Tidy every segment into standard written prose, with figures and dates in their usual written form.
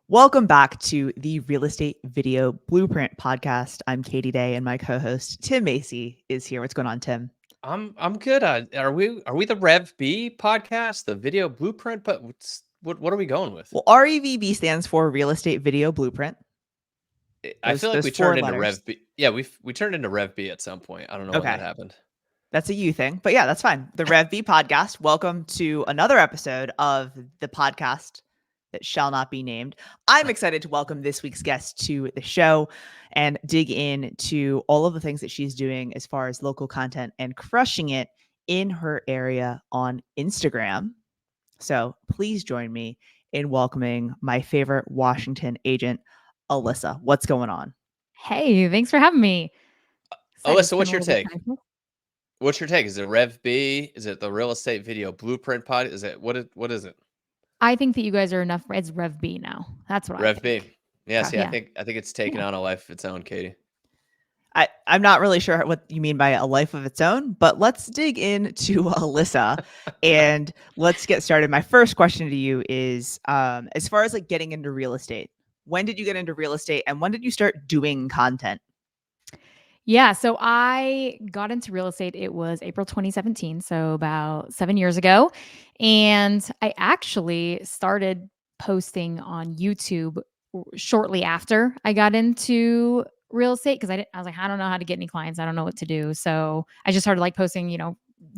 Welcome back to the Real Estate Video Blueprint Podcast. I'm Katie Day, and my co-host Tim Macy is here. What's going on, Tim? I'm good. Are we the REVB Podcast, the Video Blueprint? But what are we going with? Well, REVB stands for Real Estate Video Blueprint. I feel like we turned into REVB. Yeah, we turned into REVB at some point. I don't know when that happened. That's a you thing, but yeah, that's fine. The REVB Podcast. Welcome to another episode of the podcast that shall not be named. I'm excited to welcome this week's guest to the show and dig into all of the things that she's doing as far as local content and crushing it in her area on Instagram. So please join me in welcoming my favorite Washington agent, Alyssa. What's going on? Hey, thanks for having me. Alyssa, what's your take? What's your take? Is it REVB? Is it the Real Estate Video Blueprint Pod? Is it what is it? I think that you guys are enough. It's REVB now. That's what REVB. I think. Yeah, see, yeah. I think it's taken on a life of its own, Katie. I'm not really sure what you mean by a life of its own, but let's dig into Alyssa and let's get started. My first question to you is, as far as like getting into real estate, when did you get into real estate and when did you start doing content? Yeah, so I got into real estate. It was April 2017, so about 7 years ago. And I actually started posting on YouTube shortly after I got into real estate because I was like, I don't know how to get any clients. I don't know what to do. So I just started like posting,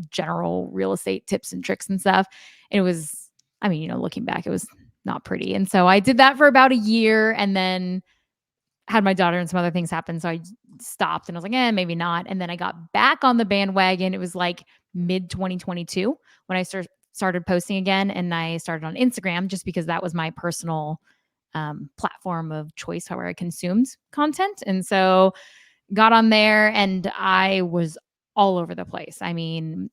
general real estate tips and tricks and stuff. And it was, looking back, it was not pretty. And so I did that for about a year and then had my daughter and some other things happen. So I stopped and I was like, maybe not. And then I got back on the bandwagon. It was like mid 2022 when I started posting again. And I started on Instagram just because that was my personal platform of choice, where I consumed content. And so got on there and I was all over the place. I mean,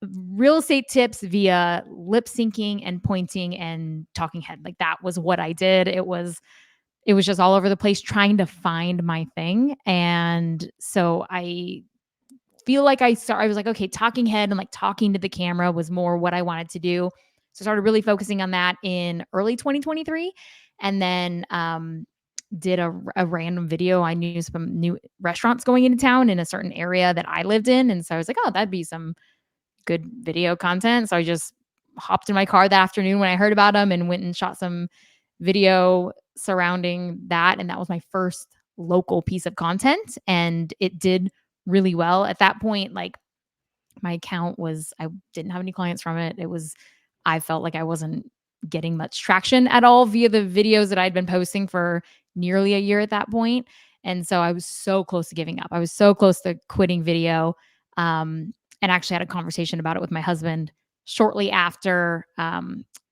real estate tips via lip syncing and pointing and talking head. Like that was what I did. It was just all over the place trying to find my thing. And so I feel like I was like, okay, talking head and like talking to the camera was more what I wanted to do. So I started really focusing on that in early 2023 and then did a random video. I knew some new restaurants going into town in a certain area that I lived in. And so I was like, oh, that'd be some good video content. So I just hopped in my car that afternoon when I heard about them and went and shot some video surrounding that. And that was my first local piece of content. And it did really well. At that point, like my account I didn't have any clients from it. I felt like I wasn't getting much traction at all via the videos that I'd been posting for nearly a year at that point. And so I was so close to giving up. I was so close to quitting video. And actually had a conversation about it with my husband shortly after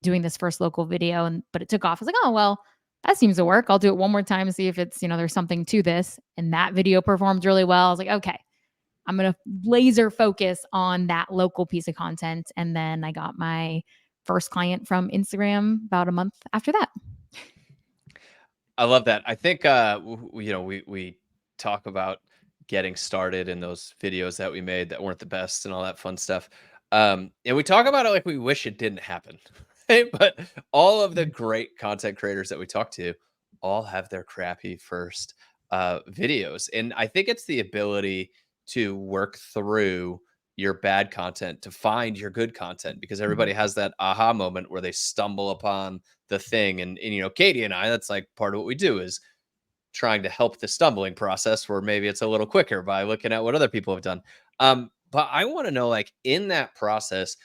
doing this first local video. But it took off. I was like, oh, well, that seems to work. I'll do it one more time and see if it's, there's something to this. And that video performed really well. I was like, okay, I'm going to laser focus on that local piece of content. And then I got my first client from Instagram about a month after that. I love that. I think, we talk about getting started in those videos that we made that weren't the best and all that fun stuff. And we talk about it like we wish it didn't happen. But all of the great content creators that we talk to all have their crappy first videos. And I think it's the ability to work through your bad content to find your good content, because everybody has that aha moment where they stumble upon the thing. And Katie and I, that's like part of what we do is trying to help the stumbling process where maybe it's a little quicker by looking at what other people have done. But I want to know, like, in that process,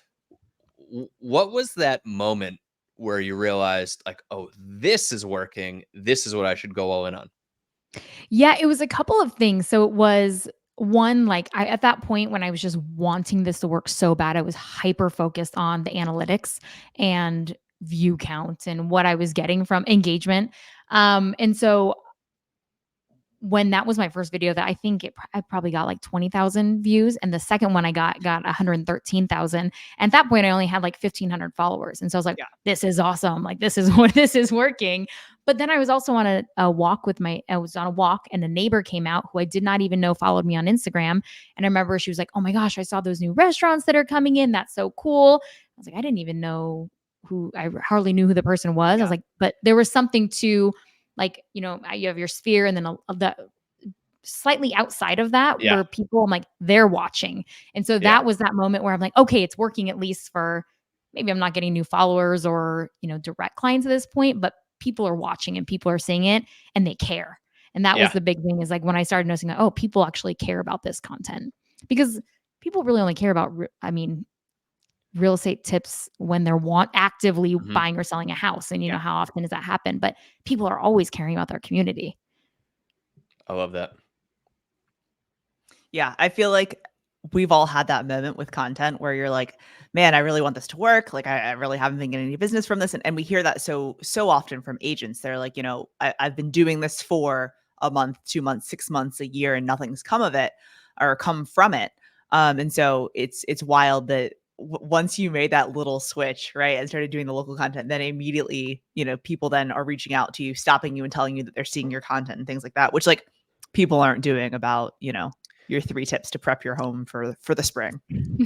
what was that moment where you realized like, oh, this is working. This is what I should go all in on? Yeah, it was a couple of things. So it was one, like at that point when I was just wanting this to work so bad, I was hyper focused on the analytics and view count and what I was getting from engagement. And so when that was my first video, that I think I probably got like 20,000 views. And the second one I got 113,000. And at that point, I only had like 1,500 followers. And so I was like, This is awesome. Like, this is working. But then I was also on a walk I was on a walk and a neighbor came out who I did not even know followed me on Instagram. And I remember she was like, oh my gosh, I saw those new restaurants that are coming in. That's so cool. I was like, I didn't even know who I hardly knew who the person was. I was like, but there was something to like, you have your sphere and then the slightly outside of that Yeah. where people, I'm like, they're watching. And so that was that moment where I'm like, okay, it's working at least for maybe I'm not getting new followers or, direct clients at this point, but people are watching and people are seeing it and they care. And that was the big thing is like when I started noticing that, oh, people actually care about this content because people really only care about, real estate tips when they're actively buying or selling a house. And how often does that happen? But people are always caring about their community. I love that. Yeah, I feel like we've all had that moment with content where you're like, man, I really want this to work. Like, I really haven't been getting any business from this. And we hear that so often from agents. They're like, I've been doing this for a month, 2 months, 6 months, a year, and nothing's come of it or come from it. And so it's wild that once you made that little switch, right, and started doing the local content, then immediately, people then are reaching out to you, stopping you and telling you that they're seeing your content and things like that, which like people aren't doing about, your 3 tips to prep your home for the spring.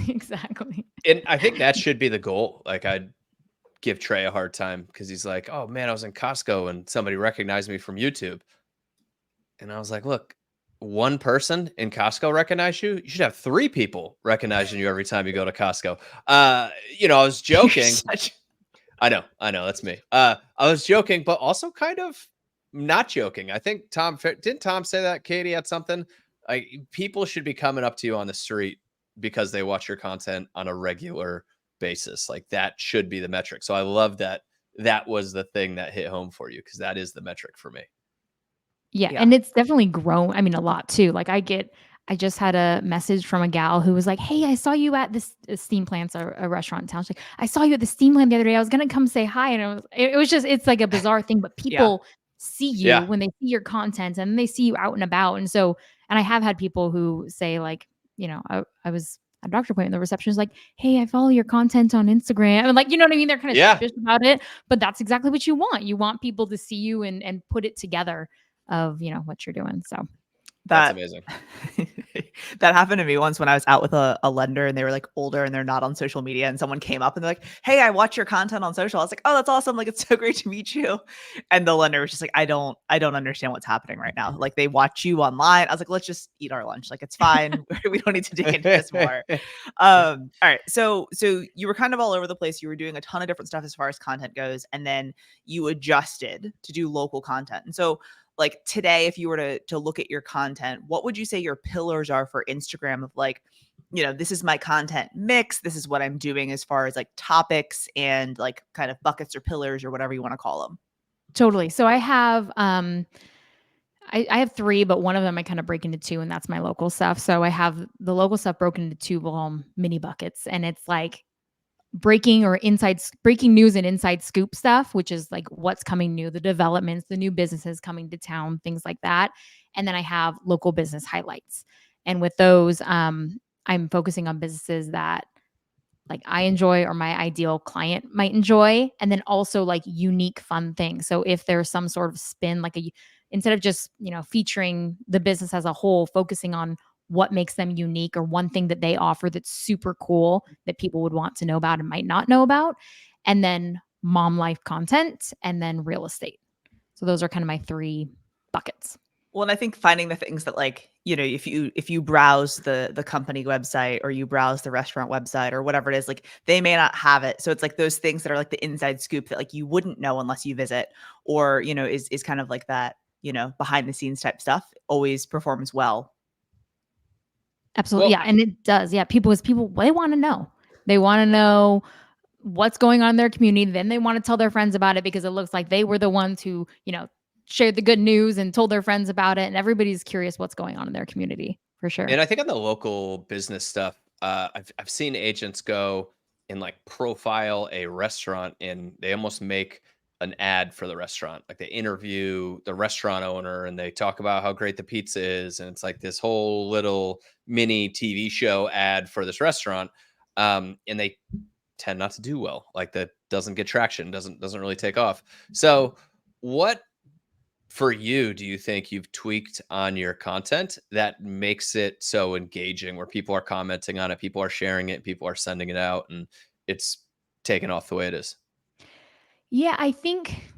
Exactly. And I think that should be the goal. Like I'd give Trey a hard time because he's like, oh man, I was in Costco and somebody recognized me from YouTube. And I was like, look, one person in Costco recognized you. You should have 3 people recognizing you every time you go to Costco. I was joking. I know. That's me. I was joking, but also kind of not joking. I think didn't Tom say that, Katie, at something? People should be coming up to you on the street because they watch your content on a regular basis. Like that should be the metric. So I love that was the thing that hit home for you because that is the metric for me. Yeah. And it's definitely grown. I mean, a lot too. Like I just had a message from a gal who was like, hey, I saw you at this Steam Plant's a restaurant in town. She's like, I saw you at the Steam Plant the other day. I was going to come say hi. And it's like a bizarre thing, but people see you when they see your content and they see you out and about. And so, and I have had people who say like, I was at a doctor appointment. The receptionist was like, hey, I follow your content on Instagram. And like, you know what I mean? They're kind of sheepish about it, but that's exactly what you want. You want people to see you and put it together of, what you're doing. So that's amazing. That happened to me once when I was out with a lender and they were like older and they're not on social media and someone came up and they're like, hey, I watch your content on social. I was like, oh, that's awesome. Like, it's so great to meet you. And the lender was just like, I don't understand what's happening right now. Like they watch you online. I was like, let's just eat our lunch. Like, it's fine. We don't need to dig into this more. All right. So you were kind of all over the place. You were doing a ton of different stuff as far as content goes. And then you adjusted to do local content. And so like today, if you were to look at your content, what would you say your pillars are for Instagram of like, this is my content mix. This is what I'm doing as far as like topics and like kind of buckets or pillars or whatever you want to call them. Totally. So I have, I have 3, but one of them I kind of break into 2 and that's my local stuff. So I have the local stuff broken into 2 mini buckets and it's like breaking news and inside scoop stuff, which is like what's coming new, the developments, the new businesses coming to town, things like that. And then I have local business highlights. And with those, I'm focusing on businesses that like I enjoy or my ideal client might enjoy. And then also like unique fun things. So if there's some sort of spin, like instead of just, featuring the business as a whole, focusing on what makes them unique or one thing that they offer that's super cool that people would want to know about and might not know about. And then mom life content and then real estate. So those are kind of my 3 buckets. Well, and I think finding the things that like, if you browse the company website or you browse the restaurant website or whatever it is, like they may not have it. So it's like those things that are like the inside scoop that like you wouldn't know unless you visit or, is kind of like that, behind the scenes type stuff always performs well. Absolutely. Well, yeah. And it does. Yeah. People, they want to know. They want to know what's going on in their community. Then they want to tell their friends about it because it looks like they were the ones who, shared the good news and told their friends about it. And everybody's curious what's going on in their community for sure. And I think on the local business stuff, I've seen agents go and like profile a restaurant and they almost make an ad for the restaurant. Like they interview the restaurant owner and they talk about how great the pizza is. And it's like this whole little mini TV show ad for this restaurant. And they tend not to do well. Like that doesn't get traction, doesn't really take off. So what for you do you think you've tweaked on your content that makes it so engaging where people are commenting on it, people are sharing it, people are sending it out and it's taken off the way it is? Yeah, I think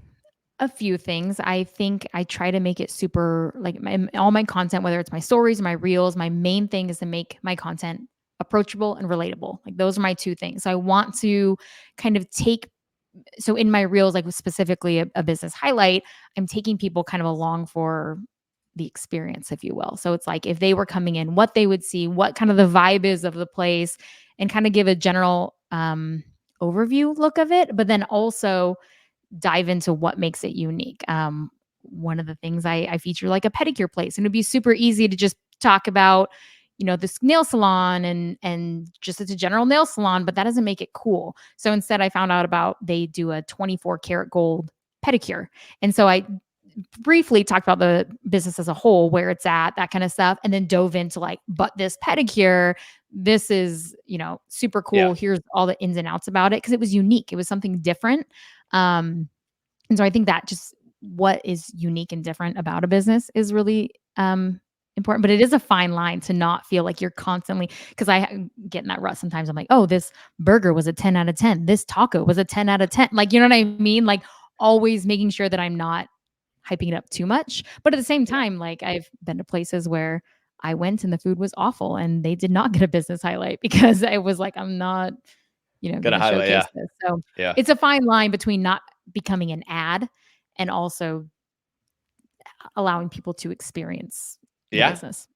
a few things. I think I try to make it super like all my content, whether it's my stories, my reels, my main thing is to make my content approachable and relatable. Like those are my two things. So I want to kind of so in my reels, like specifically a business highlight, I'm taking people kind of along for the experience, if you will. So it's like if they were coming in, what they would see, what kind of the vibe is of the place, and kind of give a general overview look of it, but then also dive into what makes it unique. One of the things I feature like a pedicure place, and it'd be super easy to just talk about, this nail salon and just it's a general nail salon, but that doesn't make it cool. So instead, I found out about they do a 24 karat gold pedicure, and so I briefly talked about the business as a whole, where it's at, that kind of stuff, and then dove into like, but this pedicure, this is, super Yeah. cool. Here's all the ins and outs about it because it was unique. It was something different. And so I think that just what is unique and different about a business is really important. But it is a fine line to not feel like you're constantly, because get in that rut sometimes. I'm like, oh, this burger was a 10 out of 10. This taco was a 10 out of 10. Like, you know what I mean? Like always making sure that I'm not hyping it up too much. But at the same time, like I've been to places where I went and the food was awful and they did not get a business highlight because I was like, I'm not, Gonna going to highlight, showcase yeah. this. So Yeah. it's a fine line between not becoming an ad and also allowing people to experience the Yeah. business.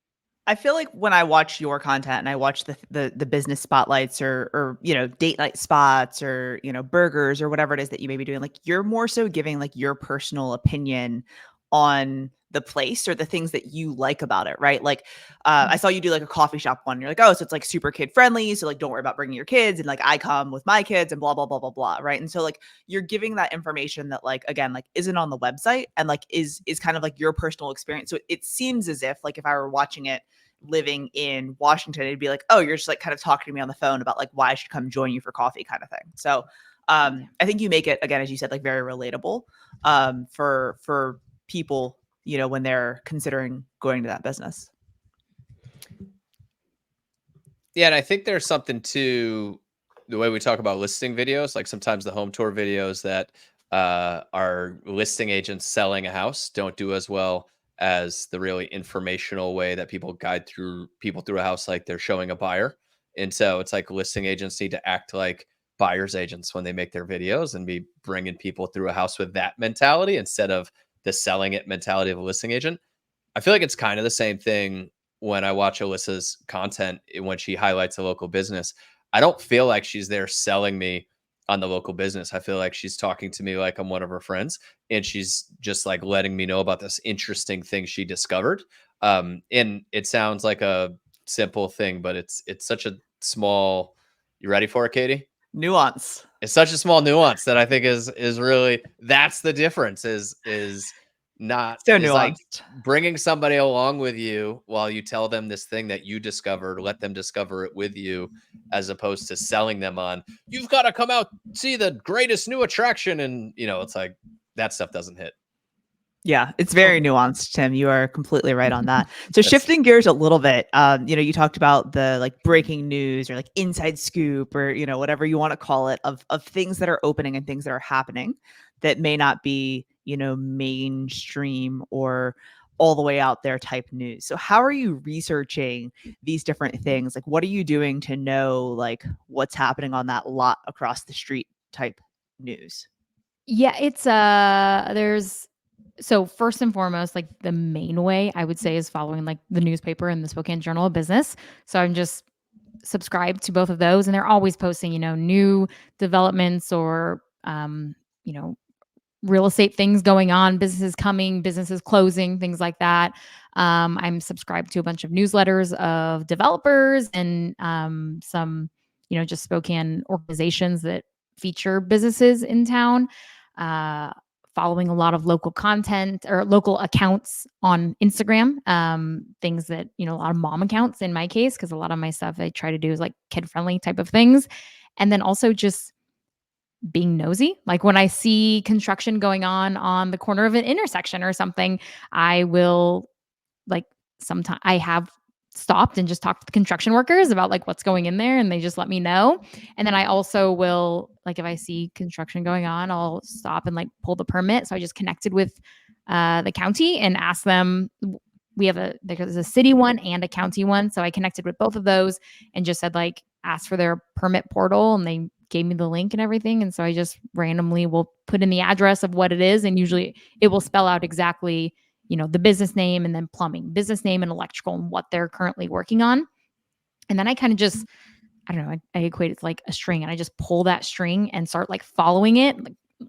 I feel like when I watch your content and I watch the business spotlights or date night spots or burgers or whatever it is that you may be doing, like you're more so giving like your personal opinion on the place or the things that you like about it, right? Like I saw you do like a coffee shop one. You're like, oh, so it's like super kid friendly, so like don't worry about bringing your kids, and like I come with my kids and blah blah blah blah blah, right? And so like you're giving that information that like again like isn't on the website and like is kind of like your personal experience. So it seems as if like if I were watching it living in Washington, it'd be like, oh, you're just like kind of talking to me on the phone about like why I should come join you for coffee kind of thing. So I think you make it, again, as you said, like very relatable for people, when they're considering going to that business. Yeah, and I think there's something to the way we talk about listing videos. Like sometimes the home tour videos that are listing agents selling a house don't do as well as the really informational way that people guide through people through a house, like they're showing a buyer. And so it's like listing agents need to act like buyer's agents when they make their videos and be bringing people through a house with that mentality instead of the selling it mentality of a listing agent. I feel like it's kind of the same thing when I watch Alyssa's content when she highlights a local business. I don't feel like she's there selling me on the local business. I feel like she's talking to me like I'm one of her friends, and she's just like letting me know about this interesting thing she discovered. And it sounds like a simple thing, but it's such a small. You ready for it, Katie? Nuance. It's such a small nuance that I think is really, that's the difference is not So is like nuanced. bringing somebody along with you while you tell them this thing that you discovered, let them discover it with you, as opposed to selling them on, you've got to come out, see the greatest new attraction. And it's like that stuff doesn't hit. Yeah, it's very nuanced, Tim. You are completely right on that. So shifting gears a little bit, you talked about the like breaking news or like inside scoop or whatever you want to call it of things that are opening and things that are happening that may not be mainstream or all the way out there type news. So how are you researching these different things? Like what are you doing to know like what's happening on that lot across the street type news? Yeah, it's so first and foremost, like the main way I would say is following like the newspaper and the Spokane Journal of Business. So I'm just subscribed to both of those, and they're always posting, new developments or, real estate things going on, businesses coming, businesses closing, things like that. I'm subscribed to a bunch of newsletters of developers and some, just Spokane organizations that feature businesses in town. Following a lot of local content or local accounts on Instagram, things that, a lot of mom accounts in my case, because a lot of my stuff I try to do is like kid friendly type of things. And then also just being nosy. Like when I see construction going on the corner of an intersection or something, I will like sometimes I have stopped and just talked to the construction workers about like what's going in there, and they just let me know. And then I also will, like, if I see construction going on, I'll stop and like pull the permit. So I just connected with the county and asked them. There's a city one and a county one. So I connected with both of those and just said like, ask for their permit portal, and they gave me the link and everything. And so I just randomly will put in the address of what it is, and usually it will spell out exactly, the business name and then plumbing, business name and electrical, and what they're currently working on. And then I kind of just, I don't know, I equate it to like a string, and I just pull that string and start like following it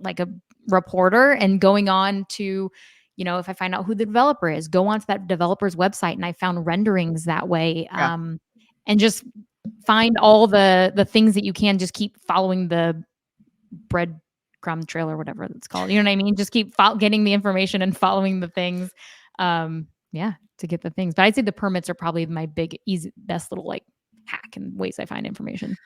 like a reporter, and going on to, if I find out who the developer is, go onto that developer's website. And I found renderings that way. And just find all the things that you can, just keep following the breadcrumb trail or whatever it's called. You know what I mean? Just keep getting the information and following the things. To get the things. But I'd say the permits are probably my best little like hack and ways I find information.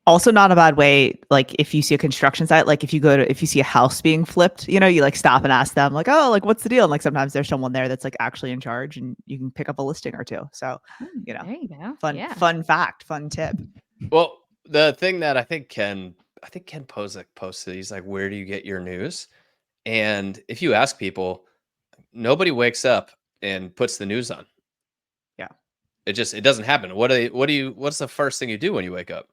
Also not a bad way, like if you see a construction site, like if you see a house being flipped, you like stop and ask them like, oh, like what's the deal? And like sometimes there's someone there that's like actually in charge, and you can pick up a listing or two. So, there you go. Fun fact, fun tip. Well, the thing that I think Ken posted, he's like, where do you get your news? And if you ask people, nobody wakes up and puts the news on. Yeah. It doesn't happen. What's the first thing you do when you wake up?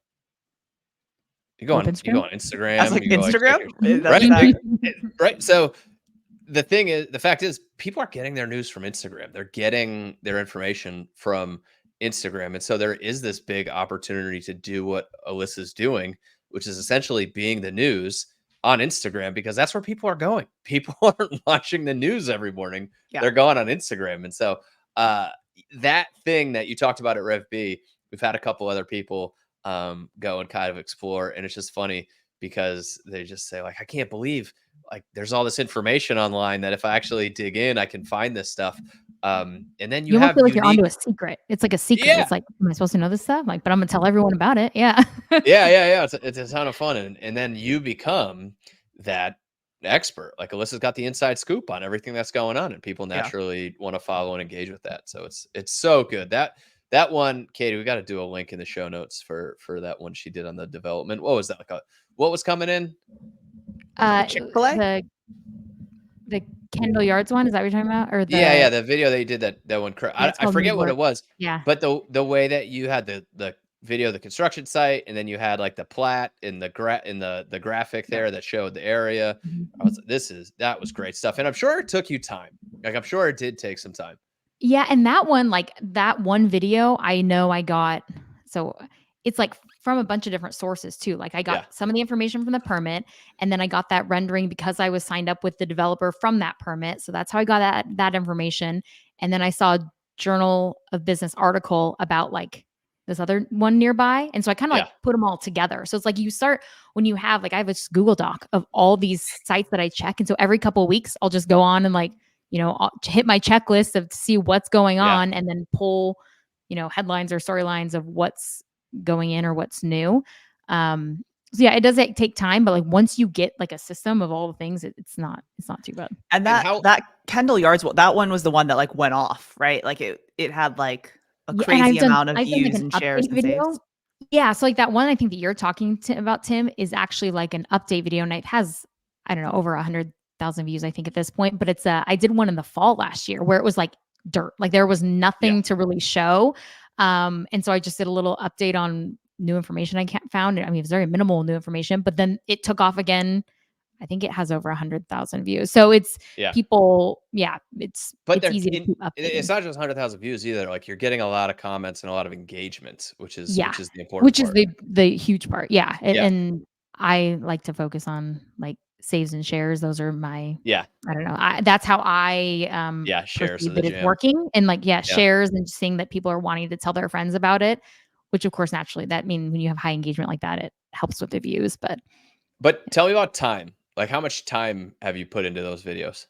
You go on Instagram. That's like Instagram? Right. Right. So the fact is, people are getting their news from Instagram. They're getting their information from Instagram. And so there is this big opportunity to do what Alyssa's doing, which is essentially being the news on Instagram, because that's where people are going. People aren't watching the news every morning. Yeah. They're going on Instagram. And so that thing that you talked about at REVB, we've had a couple other people go and kind of explore. And it's just funny because they just say like, I can't believe like there's all this information online that if I actually dig in, I can find this stuff. And then you have feel like you're onto a secret. It's like a secret. Yeah. It's like, am I supposed to know this stuff? Like, but I'm gonna tell everyone about it. Yeah. Yeah. It's a ton of fun. And then you become that expert. Like Alyssa's got the inside scoop on everything that's going on, and people naturally want to follow and engage with that. So it's so good. That one, Katie, we got to do a link in the show notes for that one she did on the development. What was that? What was coming in? Chick-fil-A? The Kendall Yards one, is that what you're talking about? Or the video that you did that one. I forget what it was. Yeah. But the way that you had the video of the construction site, and then you had like the plat in the graphic there that showed the area. I was that was great stuff. And I'm sure it took you time. Like I'm sure it did take some time. Yeah. And that one video, I know I got, so it's like from a bunch of different sources too. Like I got some of the information from the permit, and then I got that rendering because I was signed up with the developer from that permit. So that's how I got that information. And then I saw a Journal of Business article about like this other one nearby. And so I kind of like put them all together. So it's like you start when you have like, I have a Google Doc of all these sites that I check. And so every couple of weeks, I'll just go on and like, I'll hit my checklist of see what's going on, and then pull, headlines or storylines of what's going in or what's new. So yeah, it does take time, but like once you get like a system of all the things, it's not too bad. And that Kendall Yards, that one was the one that like went off, right? Like it had like a crazy amount of views and shares and saves. Yeah. So like that one, I think that you're talking about, Tim, is actually like an update video, and it has, I don't know, over 100,000 views, I think at this point, but I did one in the fall last year where it was like dirt, like there was nothing to really show. And so I just did a little update on new information I found. I mean, it's very minimal new information, but then it took off again. I think it has over 100,000 views. So it's people, it's easy to keep updating. It's not just 100,000 views either. Like you're getting a lot of comments and a lot of engagement, which is the important part. Is the huge part. Yeah. And I like to focus on like saves and shares. Those are my, I don't know. That's how I, shares that it's working, and like, shares, and just seeing that people are wanting to tell their friends about it, which of course, naturally when you have high engagement like that, it helps with the views, but tell me about time. Like how much time have you put into those videos?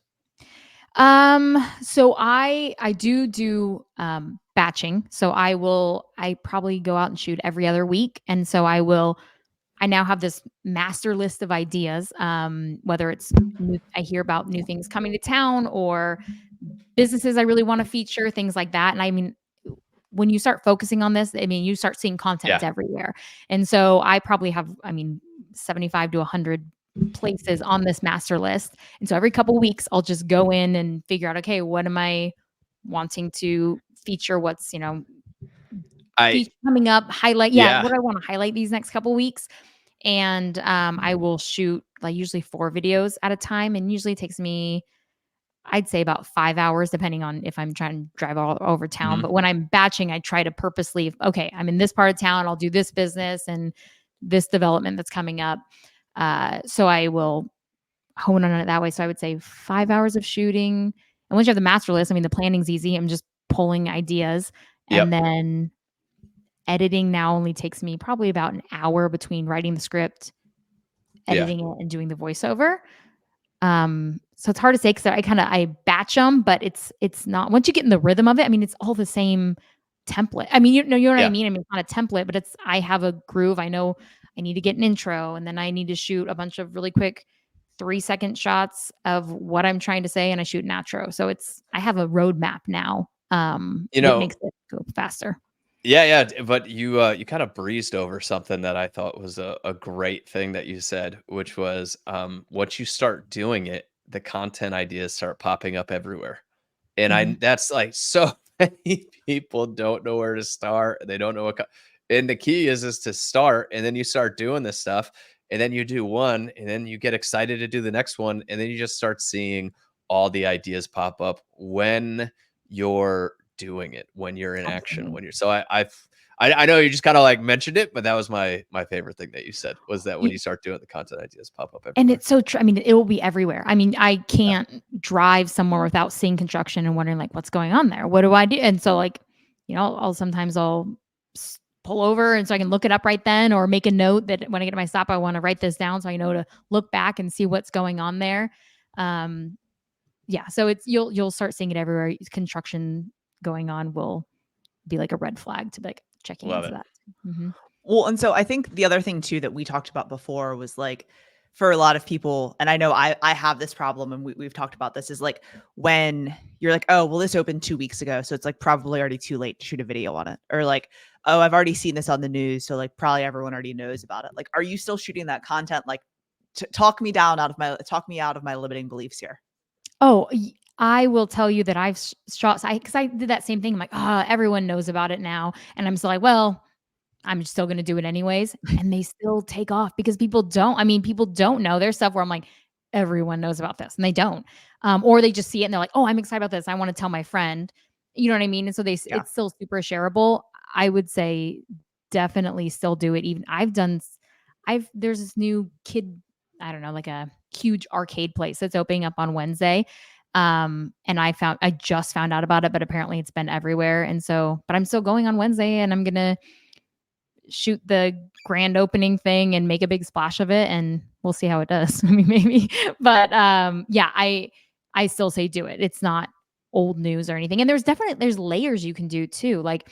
So I do batching. So I probably go out and shoot every other week. And so I now have this master list of ideas, whether it's I hear about new things coming to town or businesses I really want to feature, things like that. And I mean, when you start focusing on this, I mean, you start seeing content Yeah. everywhere. And so I probably have, 75 to 100 places on this master list. And so every couple of weeks, I'll just go in and figure out, okay, what am I wanting to feature? What's, feature coming up, highlight. Yeah. Yeah. What do I want to highlight these next couple of weeks? And I will shoot like usually 4 videos at a time. And usually it takes me, I'd say about 5 hours, depending on if I'm trying to drive all over town. Mhm. But when I'm batching, I try to purposely, okay, I'm in this part of town, I'll do this business and this development that's coming up. So I will hone on it that way. So I would say 5 hours of shooting. And once you have the master list, I mean, the planning's easy. I'm just pulling ideas. And Yep. then editing now only takes me probably about an hour between writing the script, editing it, and doing the voiceover. So it's hard to say because I batch them, but it's not, once you get in the rhythm of it, I mean, it's all the same template. I mean, you know what I Yeah. mean? I mean, it's not a template, but I have a groove. I know I need to get an intro, and then I need to shoot a bunch of really quick 3-second shots of what I'm trying to say, and I shoot an outro. So I have a roadmap now, that makes it go faster. Yeah, but you kind of breezed over something that I thought was a great thing that you said, which was once you start doing it, the content ideas start popping up everywhere. And that's like so many people don't know where to start. They don't know and the key is to start, and then you start doing this stuff, and then you do one, and then you get excited to do the next one, and then you just start seeing all the ideas pop up when you're doing it, when you're in action, when you're so I know you just kind of like mentioned it, but that was my favorite thing that you said was that when you start doing it, the content ideas pop up And everywhere. it's so true. I mean, it will be everywhere. I mean, I can't drive somewhere without seeing construction and wondering like, what's going on there? What do I do? And so like, I'll sometimes pull over and so I can look it up right then, or make a note that when I get to my stop, I want to write this down so I know to look back and see what's going on there. Yeah. So you'll start seeing it everywhere. Construction going on will be like a red flag to be like checking Love into it. that. Mm-hmm. Well, and so I think the other thing too that we talked about before was like for a lot of people, and I know I have this problem, and we've talked about this, is like when you're like, oh, well, this opened 2 weeks ago, so it's like probably already too late to shoot a video on it, or like, oh, I've already seen this on the news, so like probably everyone already knows about it. Like, are you still shooting that content? Like, talk me out of my limiting beliefs here. Oh, I will tell you that I've shot, because I did that same thing. I'm like, everyone knows about it now. And I'm still like, well, I'm still going to do it anyways. And they still take off because people don't know. There's stuff where I'm like, everyone knows about this, and they don't. Or they just see it and they're like, oh, I'm excited about this, I want to tell my friend. You know what I mean? And so it's still super shareable. I would say definitely still do it. Even there's this new kid, I don't know, like a huge arcade place that's opening up on Wednesday. And I just found out about it, but apparently it's been everywhere. And so, but I'm still going on Wednesday, and I'm going to shoot the grand opening thing and make a big splash of it, and we'll see how it does. I mean, maybe, but yeah, I still say do it. It's not old news or anything. And there's layers you can do too. Like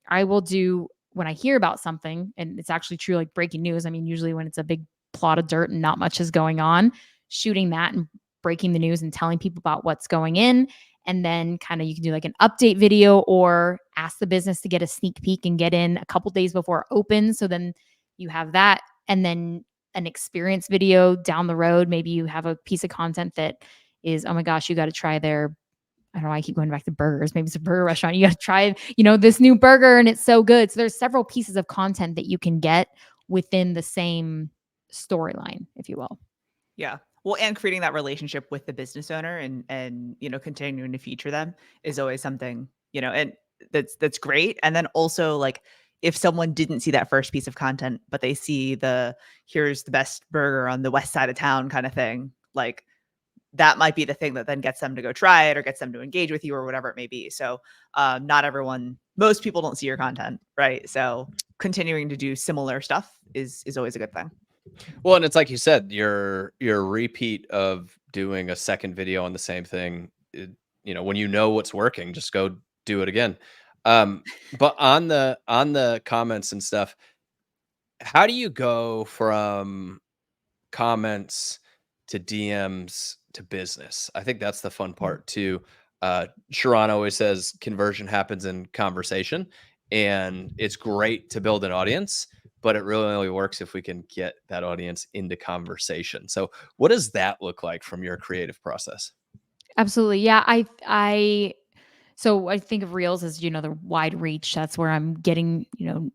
I will do, when I hear about something and it's actually true, like breaking news. I mean, usually when it's a big plot of dirt and not much is going on, shooting that and breaking the news and telling people about what's going in. And then kind of you can do like an update video, or ask the business to get a sneak peek and get in a couple days before it opens. So then you have that. And then an experience video down the road. Maybe you have a piece of content that is, oh my gosh, you got to try their, I don't know, I keep going back to burgers. Maybe it's a burger restaurant. You got to try, this new burger and it's so good. So there's several pieces of content that you can get within the same storyline, if you will. Yeah. Well, and creating that relationship with the business owner and continuing to feature them is always something, and that's great. And then also like if someone didn't see that first piece of content, but they see here's the best burger on the west side of town kind of thing, like that might be the thing that then gets them to go try it or gets them to engage with you or whatever it may be. So most people don't see your content, right? So continuing to do similar stuff is always a good thing. Well, and it's like you said, your repeat of doing a second video on the same thing, when you know what's working, just go do it again. But on the comments and stuff, how do you go from comments to DMs to business? I think that's the fun part too. Sharon always says conversion happens in conversation. and it's great to build an audience, but it really only works if we can get that audience into conversation. So what does that look like from your creative process? Absolutely. Yeah. So I think of Reels as, the wide reach. That's where I'm getting,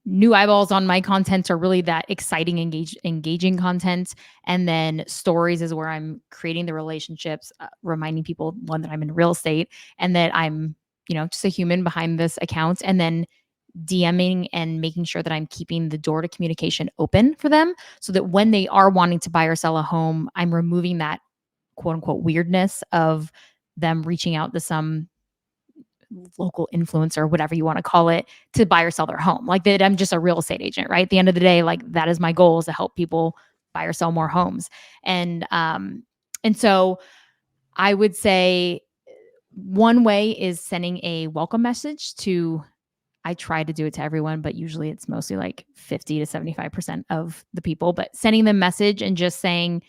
new eyeballs on my content, or really that exciting, engaging content. And then stories is where I'm creating the relationships, reminding people, one, that I'm in real estate, and that I'm, just a human behind this account. And then DMing and making sure that I'm keeping the door to communication open for them, so that when they are wanting to buy or sell a home, I'm removing that quote unquote weirdness of them reaching out to some local influencer, whatever you want to call it, to buy or sell their home. Like, that I'm just a real estate agent, right? At the end of the day, like, that is my goal, is to help people buy or sell more homes. And so I would say one way is sending a welcome message to, I try to do it to everyone, but usually it's mostly like 50 to 75% of the people, but sending them message and just saying,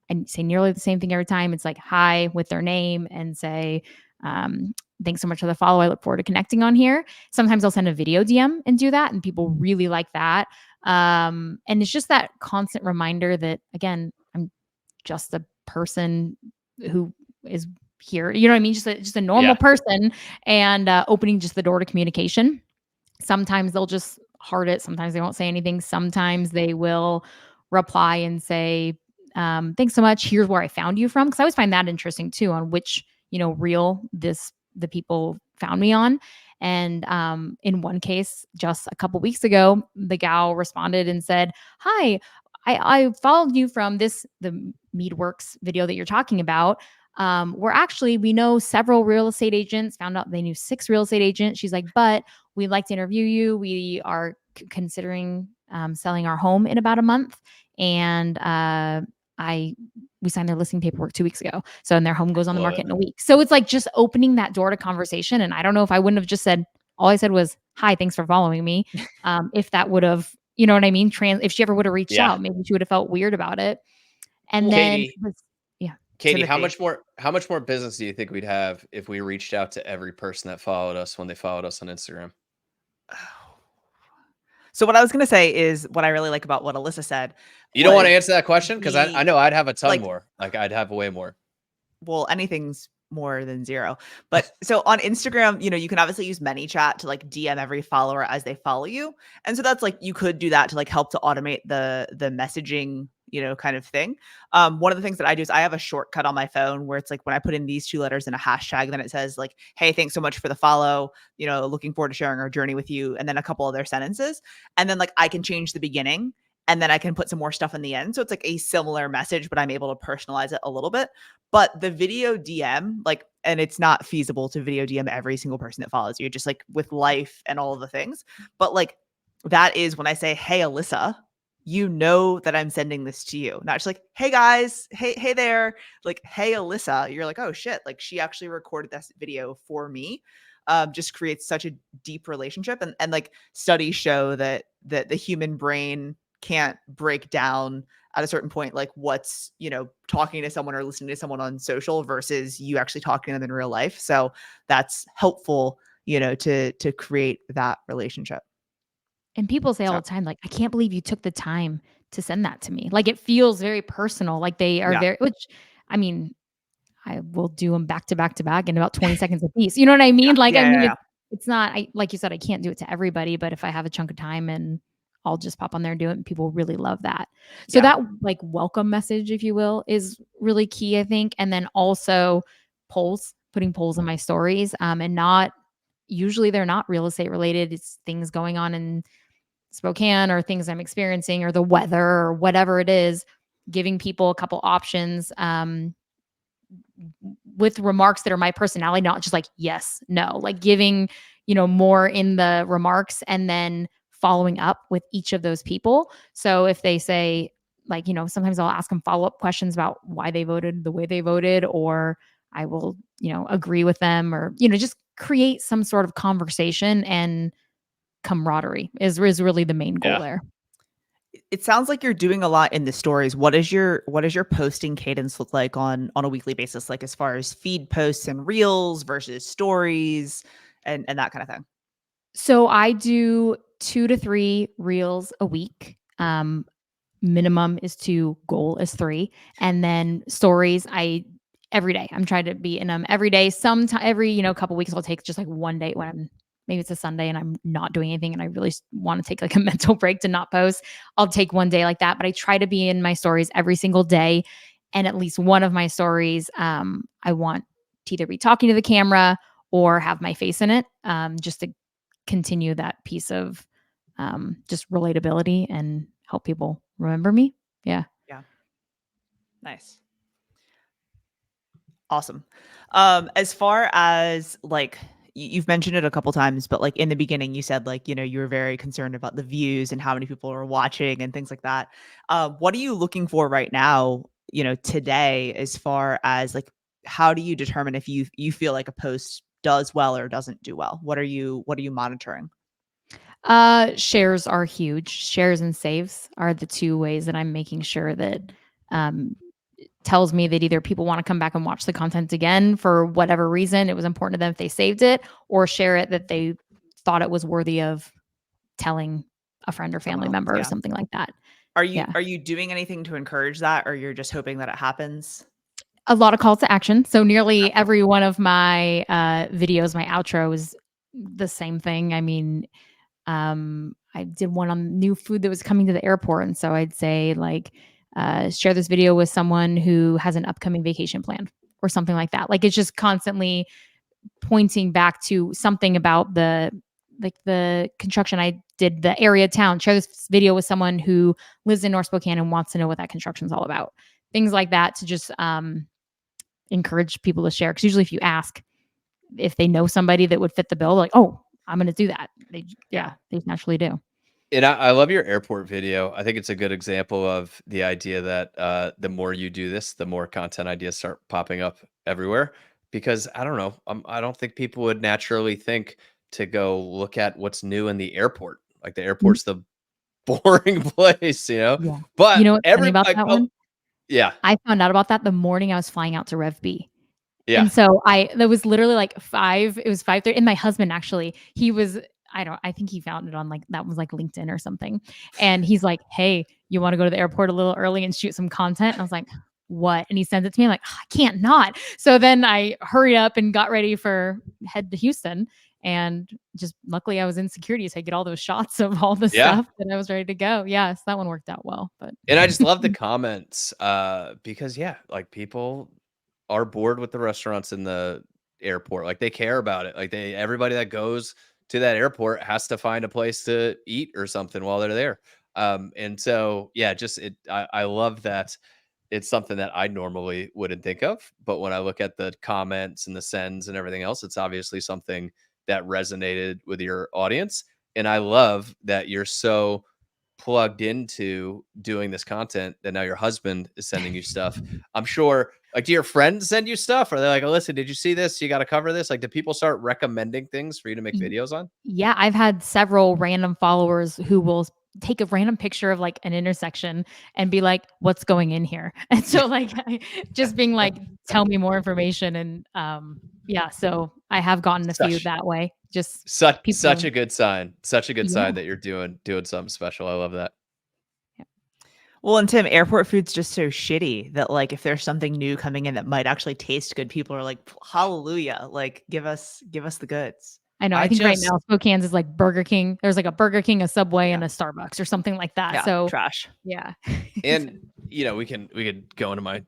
and say nearly the same thing every time. It's like, hi, with their name, and say, thanks so much for the follow. I look forward to connecting on here. Sometimes I'll send a video DM and do that, and people really like that. And it's just that constant reminder that, again, I'm just a person who is here. You know what I mean? Just a normal person, and opening just the door to communication. Sometimes they'll just heart it. Sometimes they won't say anything. Sometimes they will reply and say, thanks so much. Here's where I found you from. Cause I always find that interesting too, on which, reel the people found me on. And in one case, just a couple weeks ago, the gal responded and said, hi, I followed you from the Meadworks video that you're talking about. We know several real estate agents, found out they knew 6 real estate agents. She's like, but we'd like to interview you. We are considering selling our home in about a month. And we signed their listing paperwork 2 weeks ago. So, and their home goes on the market in a week. So it's like just opening that door to conversation. And I don't know if I wouldn't have just said, all I said was, hi, thanks for following me. If that would have, you know what I mean? If she ever would have reached out, maybe she would have felt weird about it. And then, Katie, how much more business do you think we'd have if we reached out to every person that followed us when they followed us on Instagram? So what I was going to say is, what I really like about what Alyssa said. You don't want to answer that question? Because I know I'd have a ton more. Like, I'd have way more. Well, anything's more than 0. But so on Instagram, you can obviously use ManyChat to like DM every follower as they follow you. And so that's like, you could do that to like help to automate the messaging, kind of thing. One of the things that I do is I have a shortcut on my phone where it's like, when I put in these 2 letters in a hashtag, then it says like, hey, thanks so much for the follow, looking forward to sharing our journey with you. And then a couple other sentences. And then like I can change the beginning, and then I can put some more stuff in the end. So it's like a similar message, but I'm able to personalize it a little bit. But the video DM, like, and it's not feasible to video DM every single person that follows you, just like with life and all of the things. But like, that is when I say, hey, Alyssa, that I'm sending this to you. Not just like, hey guys, hey there. Like, hey, Alyssa, you're like, oh shit, like she actually recorded this video for me. Just creates such a deep relationship. And like, studies show that the human brain can't break down at a certain point, like what's, talking to someone or listening to someone on social versus you actually talking to them in real life. So that's helpful, to create that relationship. And people say all the time, like, I can't believe you took the time to send that to me. Like, it feels very personal. Like, they are which, I mean, I will do them back to back to back in about 20 seconds a piece. You know what I mean? It's not, like you said, I can't do it to everybody, but if I have a chunk of time, and I'll just pop on there and do it, and people really love that. So that like welcome message, if you will, is really key, I think. And then also putting polls in my stories, and usually they're not real estate related. It's things going on in Spokane, or things I'm experiencing, or the weather, or whatever it is, giving people a couple options, with remarks that are my personality, not just like, yes, no, like giving, more in the remarks, and then following up with each of those people. So if they say, like, sometimes I'll ask them follow-up questions about why they voted the way they voted, or I will, agree with them, or, just create some sort of conversation, and camaraderie is really the main goal there. It sounds like you're doing a lot in the stories. What is your posting cadence look like on a weekly basis? Like, as far as feed posts and reels versus stories and that kind of thing? So I do 2 to 3 reels a week. Minimum is 2, goal is 3. And then stories, every day. I'm trying to be in them every day. Sometime every, couple weeks I'll take just like one day when maybe it's a Sunday and I'm not doing anything and I really want to take like a mental break to not post. I'll take one day like that, but I try to be in my stories every single day. And at least one of my stories, I want to either be talking to the camera or have my face in it, just to continue that piece of just relatability and help people remember me. Yeah. Yeah. Nice. Awesome. As far as like you've mentioned it a couple times, but like in the beginning, you said like, you were very concerned about the views and how many people are watching and things like that. What are you looking for right now, today, as far as like, how do you determine if you feel like a post does well or doesn't do well? What are you monitoring? Shares are huge. Shares and saves are the two ways that I'm making sure that um, tells me that either people want to come back and watch the content again for whatever reason it was important to them if they saved it, or share it that they thought it was worthy of telling a friend or family Someone else, member or yeah. something like that. Are you Yeah. are you doing anything to encourage that, or you're just hoping that it happens? A lot of calls to action. So nearly every one of my videos, my outro is the same thing. I mean, I did one on new food that was coming to the airport. And so I'd say like, share this video with someone who has an upcoming vacation plan or something like that. Like it's just constantly pointing back to something about the construction. I did the area town, share this video with someone who lives in North Spokane and wants to know what that construction is all about. Things like that to just encourage people to share. Because usually if you ask if they know somebody that would fit the bill, like, oh, I'm going to do that. They naturally do. And I love your airport video. I think it's a good example of the idea that the more you do this, the more content ideas start popping up everywhere. Because I don't know, I don't think people would naturally think to go look at what's new in the airport. Like the Mm, airport's the boring place, you know. yeah. You But know what's funny about like, that one? yeah, I found out about that the morning I was flying out to REVB. yeah, And so that was literally like it was 5:30. And my husband actually, I think he found it on like, that was like LinkedIn or something. And he's like, hey, you want to go to the airport a little early and shoot some content? And I was like, what? And he sends it to me. I'm like, I can't not. So then I hurried up and got ready for head to Houston. And just luckily I was in security, so I get all those shots of all the yeah. stuff that I was ready to go. Yeah, so that one worked out well. But And I just love the comments because yeah, like people are bored with the restaurants in the airport. Like they care about it. Like everybody that goes to that airport has to find a place to eat or something while they're there. And so yeah, I love that it's something that I normally wouldn't think of. But when I look at the comments and the sends and everything else, it's obviously something that resonated with your audience. And I love that you're so plugged into doing this content that now your husband is sending you stuff. I'm sure, like, do your friends send you stuff? Are they like, oh, listen, did you see this? You got to cover this. Like, do people start recommending things for you to make Y- videos on? yeah, I've had several random followers who will take a random picture of like an intersection and be like, what's going in here? And so like just being like, tell me more information. And yeah, so I have gotten a few Such, that way. Just such people. a good sign. Such a good Yeah. sign that you're doing something special. I love that. Yeah. Well, and Tim, airport food's just so shitty that like if there's something new coming in that might actually taste good, people are like, hallelujah, like give us the goods. I know. I I think right just, now Spokane's is like Burger King. There's like a Burger King, a Subway, Yeah. and a Starbucks or something like that. Yeah, So trash. yeah. and we could go into my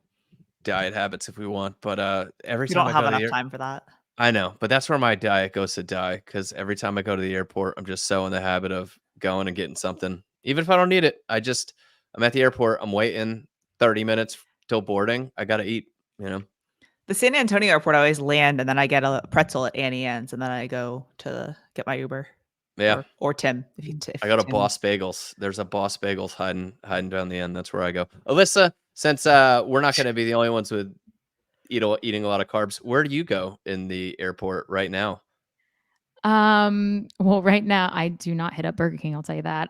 diet habits if we want, but every We time don't I have go to the enough air, time for that. I know, but that's where my diet goes to die because every time I go to the airport, I'm just so in the habit of going and getting something. Even if I don't need it, I'm at the airport, I'm waiting 30 minutes till boarding. I got to eat, you know? The San Antonio airport, I always land and then I get a pretzel at Annie Ann's and then I go to get my Uber, Yeah. or Tim I got a Tim. Boss Bagels. There's a Boss Bagels hiding down the end. That's where I go. Alyssa, since we're not going to be the only ones with eating a lot of carbs, where do you go in the airport right now? Well, right now I do not hit up Burger King. I'll tell you that.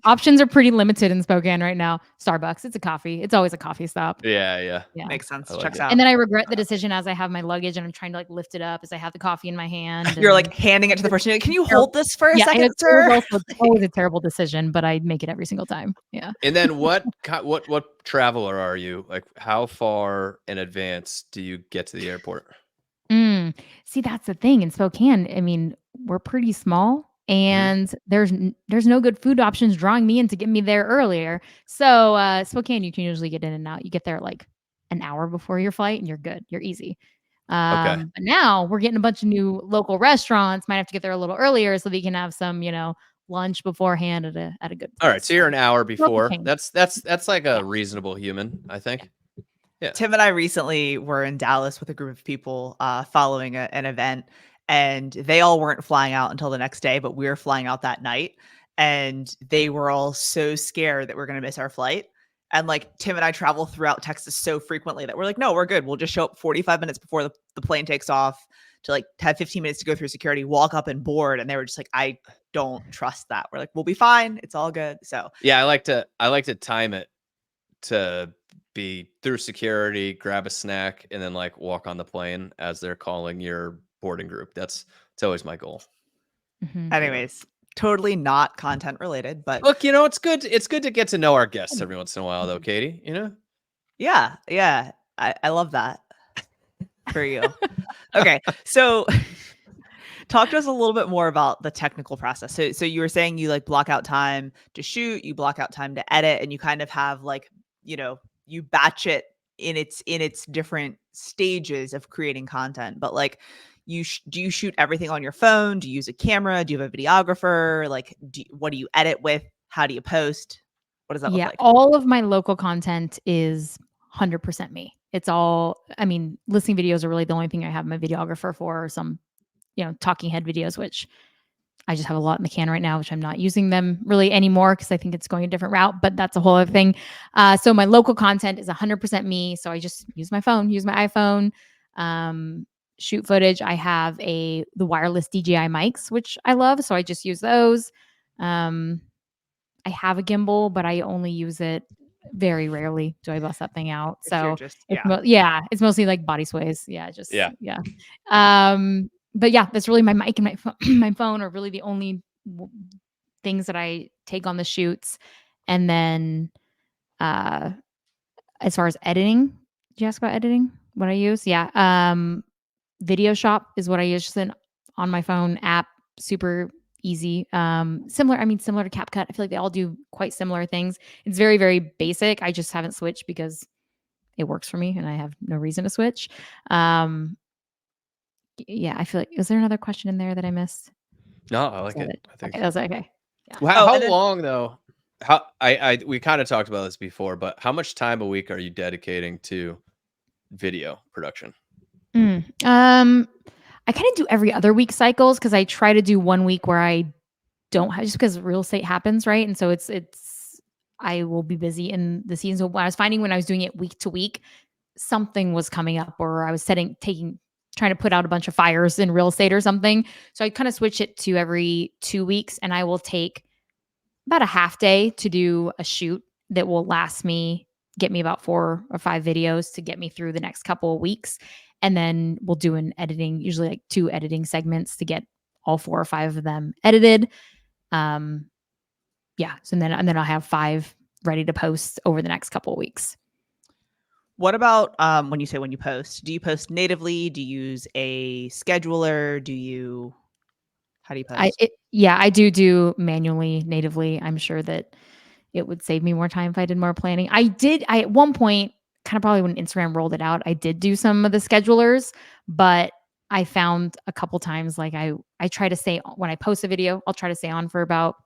Options are pretty limited in Spokane right now. Starbucks, it's a coffee. It's always a coffee stop. Yeah. Yeah. Makes sense. I like Checks it. out. And then I regret the decision as I have my luggage and I'm trying to like lift it up as I have the coffee in my hand. You're like and- handing it to the person. You're like, can you hold this for a yeah, second, it sir? was also always a terrible decision, but I make it every single time. Yeah. And then what traveler are you? Like, how far in advance do you get to the airport? See, that's the thing in Spokane. I mean, we're pretty small, and there's no good food options drawing me in to get me there earlier. So Spokane, you can usually get in and out. You get there like an hour before your flight, and you're good. You're easy. Okay. But now we're getting a bunch of new local restaurants. Might have to get there a little earlier so that you can have some, lunch beforehand at a good place. All right. So you're an hour before. King. That's like a reasonable human, I think. Yeah. Tim and I recently were in Dallas with a group of people following an event, and they all weren't flying out until the next day, but we were flying out that night, and they were all so scared that we're going to miss our flight. And like Tim and I travel throughout Texas so frequently that we're like, no, we're good. We'll just show up 45 minutes before the plane takes off to like have 15 minutes to go through security, walk up and board. And they were just like, I don't trust that. We're like, we'll be fine. It's all good. So yeah, I like to time it to be through security, grab a snack, and then like walk on the plane as they're calling your boarding group. It's always my goal. anyways, totally not content related, but Look, it's good. It's good to get to know our guests every once in a while, though, Katie. yeah, I love that for you. Okay, so talk to us a little bit more about the technical process. So you were saying you like block out time to shoot, you block out time to edit, and you kind of have like, you batch it in its different stages of creating content. But like, do you shoot everything on your phone? Do you use a camera? Do you have a videographer? Like, what do you edit with? How do you post? What does that look like? All of my local content is 100% me. It's all, listening videos are really the only thing I have my videographer for, or some, talking head videos, which I just have a lot in the can right now, which I'm not using them really anymore because I think it's going a different route, but that's a whole other thing. So my local content is 100% me. So I just use my phone, use my iPhone, shoot footage. I have the wireless DJI mics, which I love. So I just use those. I have a gimbal, but I only use it very rarely. Do I bust that thing out? So it's mostly like body sways. Yeah. But yeah, that's really my mic and my phone are really the only things that I take on the shoots. And then, as far as editing, did you ask about editing? What I use? Yeah. Video Shop is what I use, just on my phone app. Super easy. Similar to CapCut. I feel like they all do quite similar things. It's very, very basic. I just haven't switched because it works for me and I have no reason to switch. Yeah, I feel like, is there another question in there that I missed? No, I like it. I think okay, that's okay. Yeah. Well, how long though? We kind of talked about this before, but how much time a week are you dedicating to video production? I kind of do every other week cycles because I try to do 1 week where I don't have, just because real estate happens, right? And so I will be busy in the season. So when I was finding when I was doing it week to week, something was coming up, or I was trying to put out a bunch of fires in real estate or something. So I kind of switch it to every 2 weeks, and I will take about a half day to do a shoot that will get me about 4 or 5 videos to get me through the next couple of weeks. And then we'll do an editing, usually like 2 editing segments to get all 4 or 5 of them edited. Yeah. So then I'll have 5 ready to post over the next couple of weeks. What about when you post? Do you post natively? Do you use a scheduler? How do you post? I do manually, natively. I'm sure that it would save me more time if I did more planning. I at one point, kind of probably when Instagram rolled it out, I did do some of the schedulers, but I found a couple times, like I try to stay, when I post a video, I'll try to stay on for about,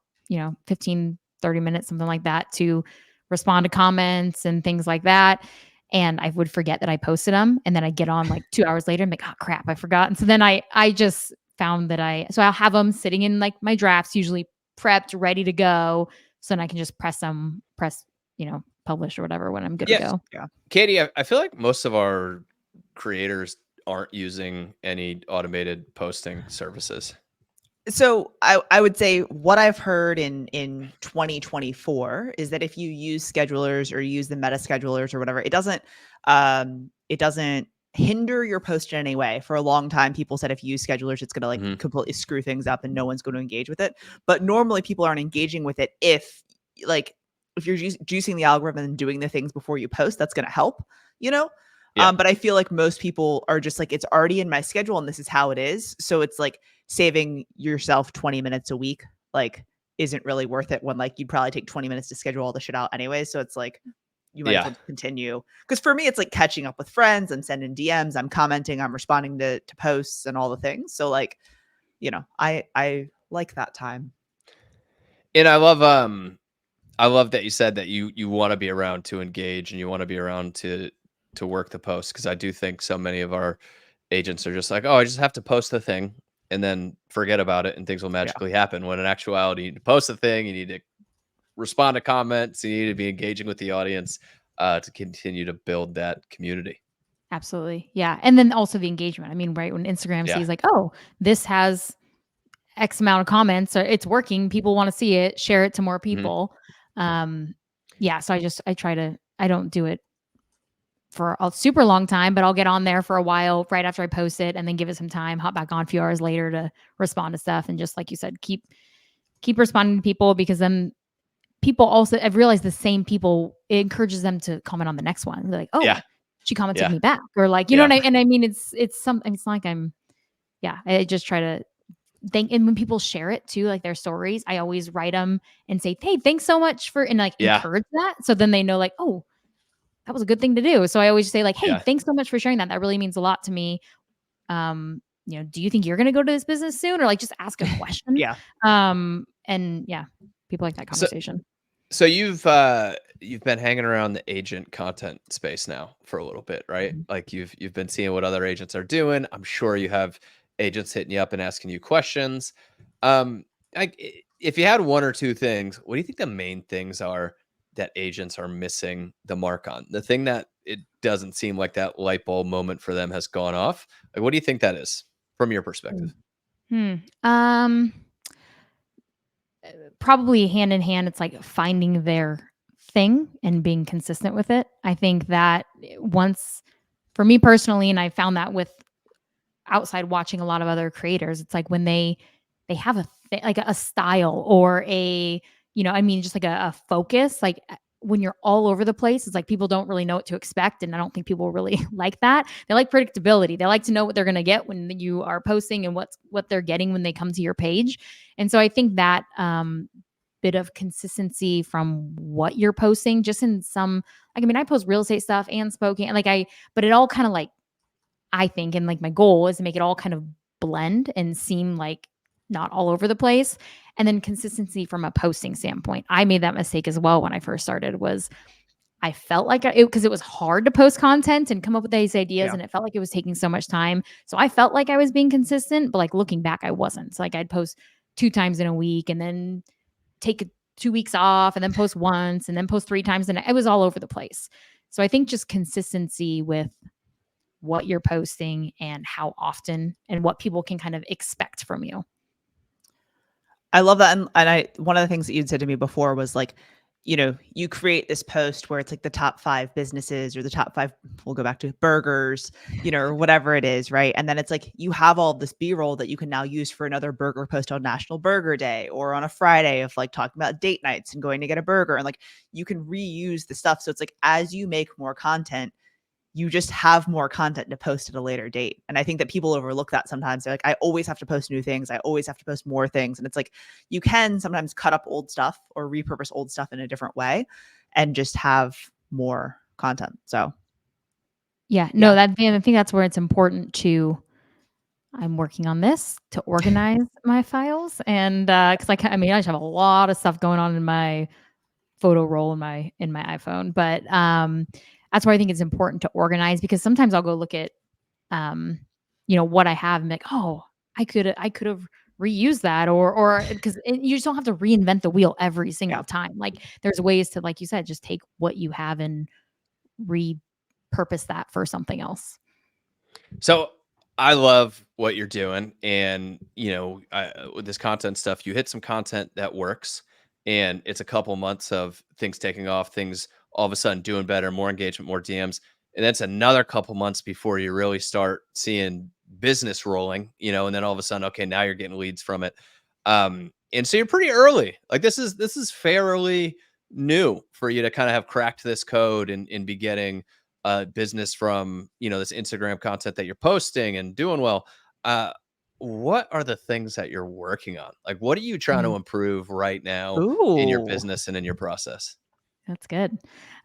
15, 30 minutes, something like that, to respond to comments and things like that. And I would forget that I posted them. And then I get on like 2 hours later and I'm like, oh crap, I forgot. And so then I just found that I'll have them sitting in like my drafts, usually prepped, ready to go. So then I can just press, publish or whatever when I'm good to go. Yeah. Katie, I feel like most of our creators aren't using any automated posting services. So I would say what I've heard in 2024 is that if you use schedulers or use the meta schedulers or whatever, it doesn't hinder your post in any way. For a long time, people said if you use schedulers, it's going to like Mhm. completely screw things up and no one's going to engage with it. But normally people aren't engaging with it if you're juicing the algorithm and doing the things before you post, that's going to help, you know? Yeah. But I feel like most people are just like, it's already in my schedule and this is how it is. So it's like saving yourself 20 minutes a week, like, isn't really worth it when like you'd probably take 20 minutes to schedule all the shit out anyway. So it's like, you might as Yeah. well just continue. Because for me, it's like catching up with friends. I'm sending DMs, I'm commenting, I'm responding to posts and all the things. So like, I like that time. And I love that you said that you want to be around to engage and you want to be around to work the post, because I do think so many of our agents are just like, oh, I just have to post the thing and then forget about it and things will magically happen. When in actuality, you need to post the thing, you need to respond to comments, you need to be engaging with the audience to continue to build that community. Absolutely. Yeah. And then also the engagement. I mean, right, when Instagram Yeah. sees like, oh, this has X amount of comments or it's working, people want to see it, share it to more people. Yeah. So I don't do it for a super long time, but I'll get on there for a while right after I post it and then give it some time, hop back on a few hours later to respond to stuff. And just like you said, keep responding to people, because then people also, I've realized the same people, it encourages them to comment on the next one. They're like, oh, Yeah. she commented Yeah. me back, or like, you know Yeah. what and I mean, it's something, it's not like I just try to thank, and when people share it too, like their stories, I always write them and say, hey, thanks so much for, and like Yeah. encourage that. So then they know like, oh, that was a good thing to do. So I always say like, hey, Yeah. thanks so much for sharing that. That really means a lot to me. Do you think you're going to go to this business soon? Or like just ask a question. Yeah. And yeah, people like that conversation. So you've been hanging around the agent content space now for a little bit, right? Mm-hmm. Like you've been seeing what other agents are doing. I'm sure you have agents hitting you up and asking you questions. If you had one or two things, what do you think the main things are that agents are missing the mark on? The thing that it doesn't seem like that light bulb moment for them has gone off. Like, what do you think that is from your perspective? Probably hand in hand, it's like finding their thing and being consistent with it. I think that once, for me personally, and I found that with outside watching a lot of other creators, it's like when they have like a style or a, just like a focus, like when you're all over the place, it's like people don't really know what to expect. And I don't think people really like that. They like predictability. They like to know what they're going to get when you are posting and what they're getting when they come to your page. And so I think that bit of consistency from what you're posting, just in some, like, I mean, I post real estate stuff and spoken, but it all kind of like, I think, and like my goal is to make it all kind of blend and seem like not all over the place. And then consistency from a posting standpoint. I made that mistake as well when I first started. Was I felt like because it was hard to post content and come up with these ideas, and it felt like it was taking so much time. So I felt like I was being consistent, but like looking back, I wasn't. So like I'd post 2 times in a week and then take 2 weeks off and then post once and then post 3 times, and it was all over the place. So I think just consistency with what you're posting and how often and what people can kind of expect from you. I love that. And one of the things that you'd said to me before was like, you create this post where it's like the top 5 businesses or the top 5, we'll go back to burgers, or whatever it is. Right. And then it's like, you have all this B-roll that you can now use for another burger post on National Burger Day or on a Friday of like talking about date nights and going to get a burger. And like, you can reuse the stuff. So it's like, as you make more content, you just have more content to post at a later date. And I think that people overlook that sometimes. They're like, I always have to post new things. I always have to post more things. And it's like, you can sometimes cut up old stuff or repurpose old stuff in a different way and just have more content. So I think that's where it's important to, I'm working on this to organize my files. And because I just have a lot of stuff going on in my photo roll in my iPhone. But that's why I think it's important to organize, because sometimes I'll go look at what I have and be like, oh, I could have reused that, or because you just don't have to reinvent the wheel every single time. Like there's ways to, like you said, just take what you have and repurpose that for something else. So I love what you're doing, and with this content stuff, you hit some content that works, and it's a couple months of things taking off, things all of a sudden doing better, more engagement, more DMs, and that's another couple months before you really start seeing business rolling, and then all of a sudden, okay, now you're getting leads from it, and so you're pretty early. Like this is fairly new for you to kind of have cracked this code and be getting business from this Instagram content that you're posting and doing well. Uh, what are the things that you're working on? Like, what are you trying to Mm, improve right now in your Ooh. business and in your process? that's good.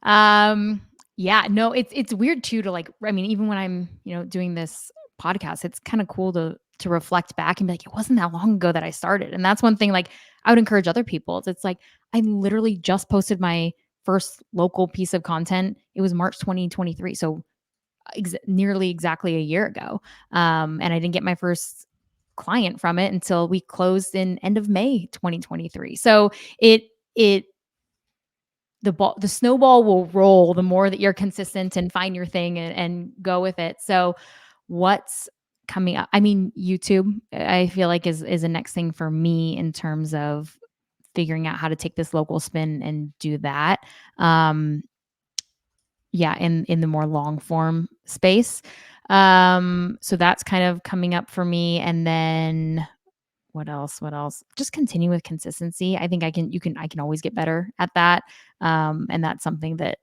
Um, yeah, no, it's weird too to like, I mean, even when I'm, doing this podcast, it's kind of cool to reflect back and be like, it wasn't that long ago that I started. And that's one thing like I would encourage other people. It's like I literally just posted my first local piece of content. It was March 2023. So nearly exactly a year ago. And I didn't get my first client from it until we closed in end of May 2023. So it the snowball will roll the more that you're consistent and find your thing and go with it. So what's coming up? I mean, YouTube, I feel like is a next thing for me in terms of figuring out how to take this local spin and do that. Um, yeah, in the more long form space. So that's kind of coming up for me. And then what else? What else? Just continue with consistency. I think I can always get better at that. And that's something that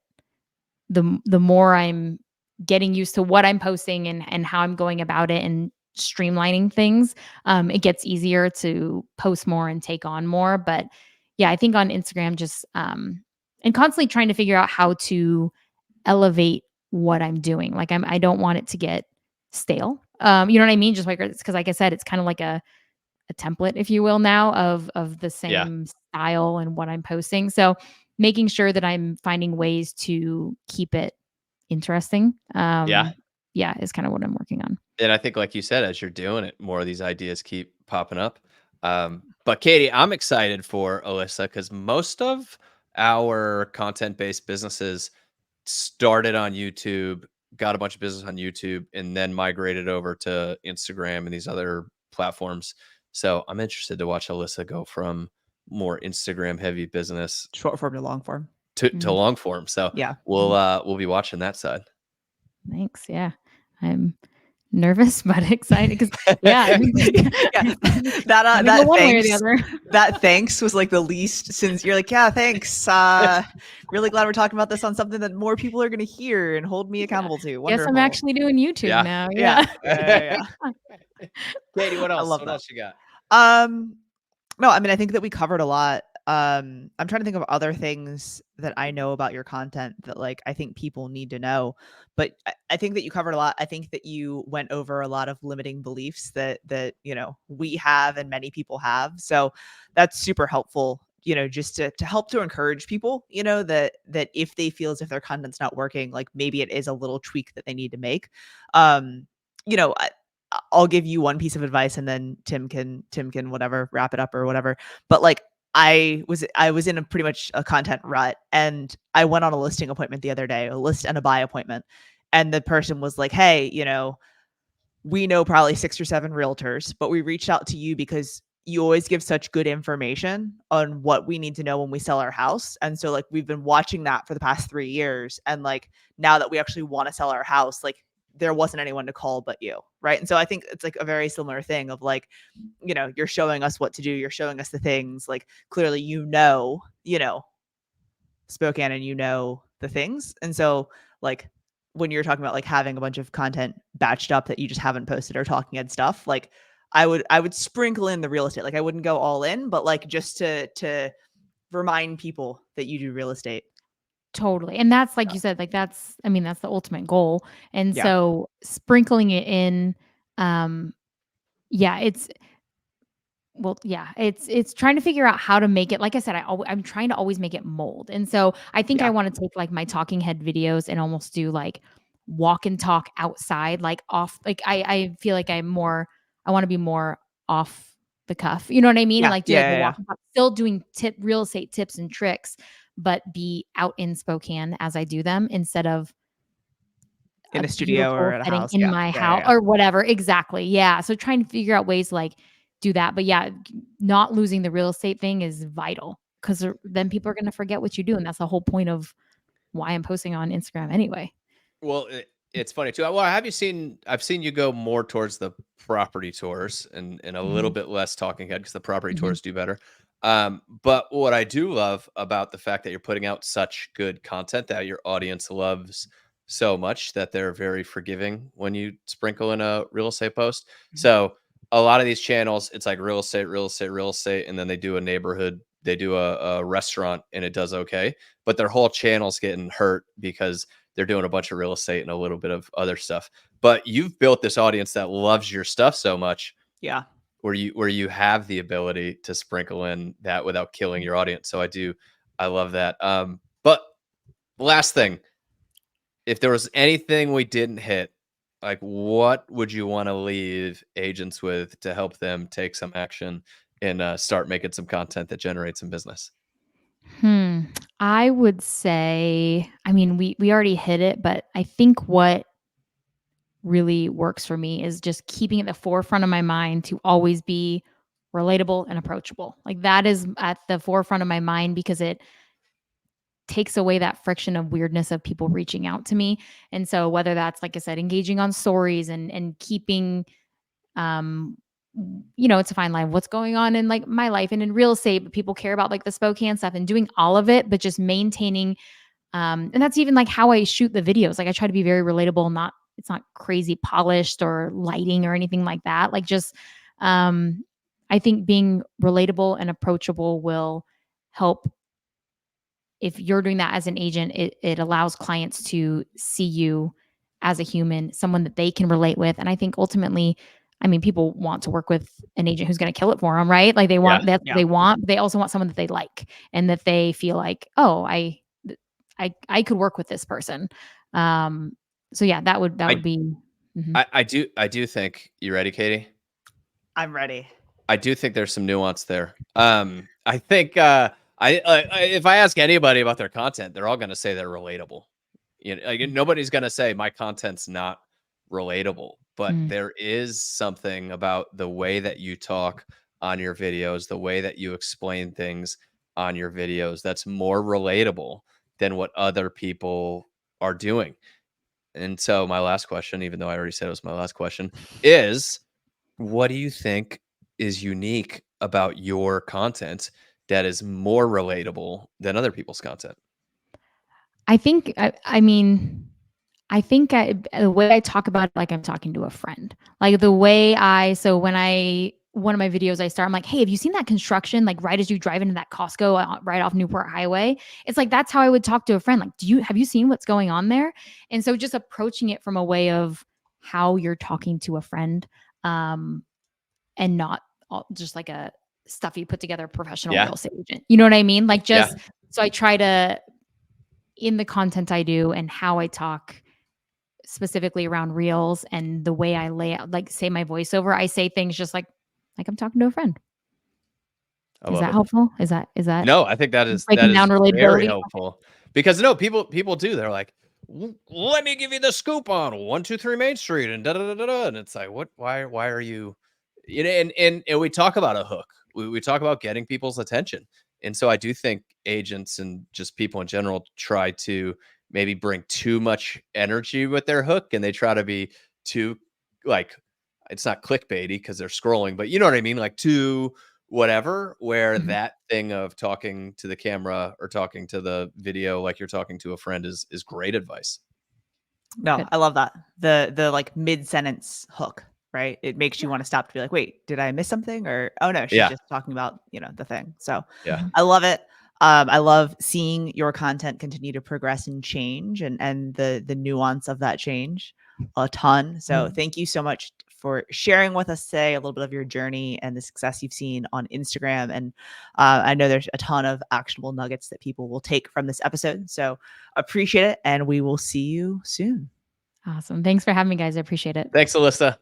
the more I'm getting used to what I'm posting and how I'm going about it and streamlining things, it gets easier to post more and take on more. But yeah, I think on Instagram, just and constantly trying to figure out how to elevate what I'm doing. Like I don't want it to get stale. You know what I mean? Just like it's because like I said, it's kind of like a template, if you will, now of the Yeah. same style and what I'm posting. So making sure that I'm finding ways to keep it interesting. Yeah. Yeah, is kind of what I'm working on. And I think, like you said, as you're doing it, more of these ideas keep popping up. But Katie, I'm excited for Alyssa because most of our content-based businesses started on YouTube, got a bunch of business on YouTube, and then migrated over to Instagram and these other platforms. So I'm interested to watch Alyssa go from more Instagram heavy business Short form to long form. to Mm, long form. So Yeah. we'll be watching that side. thanks. Yeah. I'm nervous but excited because yeah, Yeah. That gonna go one way or the thanks. other. That thanks was like the least, since you're like, yeah, thanks. Really glad we're talking about this on something that more people are gonna hear and hold me Yeah. accountable to. Guess I'm Wonderful. actually doing YouTube Yeah. now. Yeah. Yeah. Katie, what I else? love What that. else you got? No, I mean, I think that we covered a lot. I'm trying to think of other things that I know about your content that like I think people need to know. But I think that you covered a lot. I think that you went over a lot of limiting beliefs that we have and many people have. So that's super helpful. Just to help to encourage people. That if they feel as if their content's not working, like maybe it is a little tweak that they need to make. Um, you know, I'll give you one piece of advice and then Tim can whatever wrap it up or whatever. But like I was in a pretty much a content rut and I went on a listing appointment the other day, a list and a buy appointment. And the person was like, "Hey, we know probably 6 or 7 realtors, but we reached out to you because you always give such good information on what we need to know when we sell our house. And so like we've been watching that for the past 3 years and like now that we actually want to sell our house, like there wasn't anyone to call but you." Right? And so I think it's like a very similar thing of like, you're showing us what to do, you're showing us the things, like clearly Spokane and the things. And so like when you're talking about like having a bunch of content batched up that you just haven't posted or talking head stuff, like I would sprinkle in the real estate. Like I wouldn't go all in, but like just to remind people that you do real estate. Totally. And that's like you said, like that's I mean, that's the ultimate goal. And Yeah. so sprinkling it in, yeah, it's trying to figure out how to make it. Like I said, I'm trying to always make it mold. And so I think I Yeah. want to take like my talking head videos and almost do like walk and talk outside, like off. Like I feel like I want to be more off the cuff. You know what I mean? And Yeah. like do like the Yeah. walk and talk, still doing real estate tips and tricks, but be out in Spokane as I do them instead of in a studio or at a setting house. in Yeah. my Yeah, house yeah. or whatever. Exactly. Yeah. So trying to figure out ways to like do that. But yeah, not losing the real estate thing is vital because then people are going to forget what you do. And that's the whole point of why I'm posting on Instagram anyway. Well, it's funny too. Well, I've seen you go more towards the property tours and a little bit less talking head because the property tours do better. But what I do love about the fact that you're putting out such good content that your audience loves so much that they're very forgiving when you sprinkle in a real estate post. So a lot of these channels, it's like real estate, real estate, real estate, and then they do a neighborhood, they do a restaurant, and it does okay. But their whole channel's getting hurt because they're doing a bunch of real estate and a little bit of other stuff. But you've built this audience that loves your stuff so much. Yeah. Where you have the ability to sprinkle in that without killing your audience. So I love that. But last thing, if there was anything we didn't hit, like what would you want to leave agents with to help them take some action and start making some content that generates some business? I would say, I mean, we already hit it, but I think what really works for me is just keeping at the forefront of my mind to always be relatable and approachable. Like that is at the forefront of my mind because it takes away that friction of weirdness of people reaching out to me. And so whether that's, like I said, engaging on stories and keeping, it's a fine line of what's going on in like my life and in real estate, but people care about like the Spokane stuff and doing all of it, but just maintaining, and that's even like how I shoot the videos. Like I try to be very relatable, it's not crazy polished or lighting or anything like that. Like just, I think being relatable and approachable will help. If you're doing that as an agent, it allows clients to see you as a human, someone that they can relate with. And I think ultimately, I mean, people want to work with an agent who's going to kill it for them, right? Like they want what they want, but they also want someone that they like and that they feel like, oh, I could work with this person. So yeah, that would be. I do think you ready, Katie? I'm ready. I do think there's some nuance there. I think if I ask anybody about their content, they're all going to say they're relatable. Like nobody's going to say my content's not relatable, but there is something about the way that you talk on your videos, the way that you explain things on your videos that's more relatable than what other people are doing. And so my last question, even though I already said it was my last question, is what do you think is unique about your content that is more relatable than other people's content? I think, the way I talk about it, like I'm talking to a friend, like the way one of my videos I start, I'm like, hey, have you seen that construction? Like right as you drive into that Costco right off Newport Highway. It's like, that's how I would talk to a friend. Like, have you seen what's going on there? And so just approaching it from a way of how you're talking to a friend, and not just like a stuffy put together professional real estate agent. You know what I mean? Like so I try to, in the content I do and how I talk specifically around reels and the way I lay out, like say my voiceover, I say things just like I'm talking to a friend. Is that helpful? Is that no? I think that is very helpful because people do. They're like, let me give you the scoop on 123 Main Street and da da da da. And it's like, what? Why are you? And we talk about a hook. We talk about getting people's attention. And so I do think agents and just people in general try to maybe bring too much energy with their hook, and they try to be too like, it's not clickbaity because they're scrolling, but you know what I mean? Like too whatever, where that thing of talking to the camera or talking to the video like you're talking to a friend is great advice. No, I love that. The like mid-sentence hook, right? It makes you want to stop to be like, wait, did I miss something? Or, oh no, she's just talking about, the thing. So I love it. I love seeing your content continue to progress and change and the nuance of that change a ton. So thank you so much for sharing with us today a little bit of your journey and the success you've seen on Instagram. And I know there's a ton of actionable nuggets that people will take from this episode. So appreciate it. And we will see you soon. Awesome. Thanks for having me, guys. I appreciate it. Thanks, Alyssa.